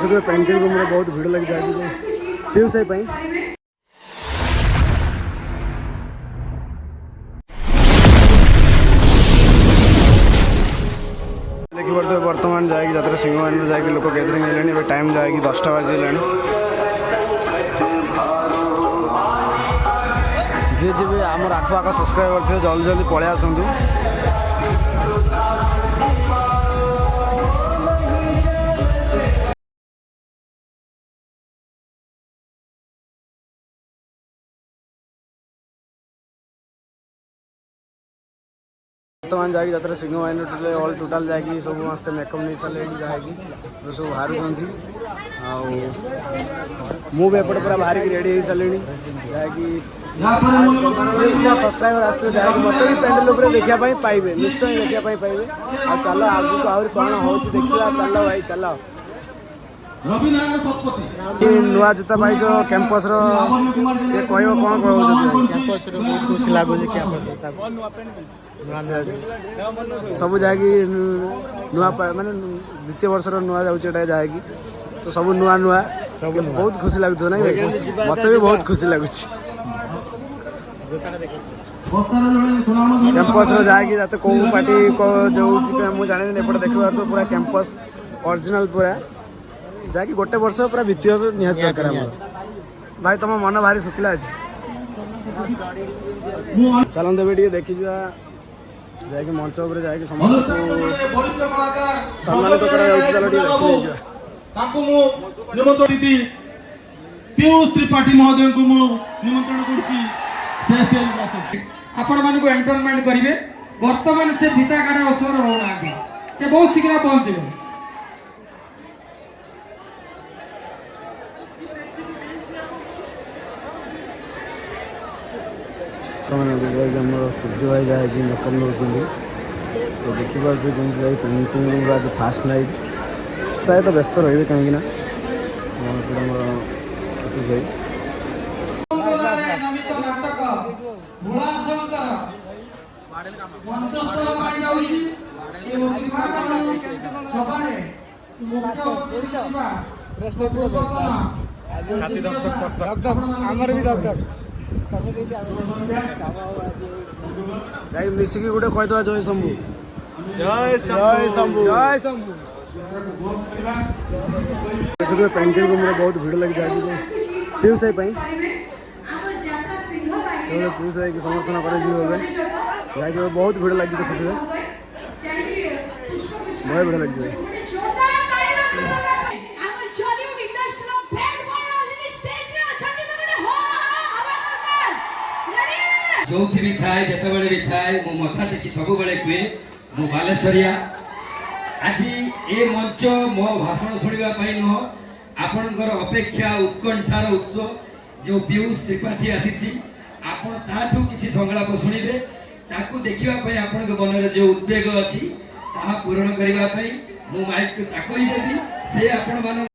देखिए painting room में बहुत भीड़ लगी जाए क्यों से देखिए बर्तमान जाएगी जतरा सिंह मान जाएगी लोक गैदरिंग है टाइम जाएगी 10टा बाजिला जी जी आम आखपाख सब्सक्राइब करते जल्दी जल्दी पलि आसतु बर्तमान जाएगी जतरा सिंह माइन ऑल टोटाल जाएगी सब मस्त मेकअप नहीं सारे जाएगी सब बाहर मुझे पूरा बाहर की रेडी हो सारे जाएगी सब्सक्राइबर आसते जाएगी मत भी पेंडल देखापी पाइबे निश्चय देखापी पाइबे आ चल आगे आहरी कौन हो देखा चल भाई चल नुआ जूता पाई कैंपस कह कौन कैंपस बहुत खुशी लगुच सब जाएगी नुआ माने द्वितीय वर्षर नुआ जाऊँगा जाएगी तो सब नुआ नुआ बहुत खुशी लगुच ना मत भी बहुत खुशी लगुच कैंपस जाएगी जाते कौ पार्टी जो मुझे जानी एपटे देखा तो पूरा कैंपस ओरिजिनल पूरा जाकि गोटे वर्ष पूरा भित्ति निहत दरकार भाई तुम मन भारी शुक्ला अच्छे चलते भी देखी जाकि मंच उपर जाकि समस्त सम्मानित पीयूष त्रिपाठी महोदय को निमंत्रण कर एंटरटेनमेंट करेंगे बर्तमान से फीता काटा अवसर होना से बहुत शीघ्र पहुंचे सूर्य भाई जाएगी मेकअप नौ तो देखिए पेंटिंग आज फास्ट नाइट प्राय तो व्यस्त रही कहीं मिसिकी गोटे कहदे जय शंभु जय शंभु जय शंभु देखिए पेंटिंग रूम में बहुत भीड़ लगी जाए क्यों से समर्थन कर बहुत भीड़ लगी देखिए बहुत भीड़ लगी जो भी थाए जिते भी थाए मो मथा टेकी सब बेले कहे मो बालेश्वरिया आज ए मंच मो भाषण शुणापी नुह आपणकर अपेक्षा उत्कंठार उत्स जो पीयूष त्रिपाठी आसी आपण ताठू किसी संलाप शुणिबे ताकू देखिबा आपण मन में जो उद्वेग अच्छी पूरण करने मु माइक ताकू ही देवी से आपण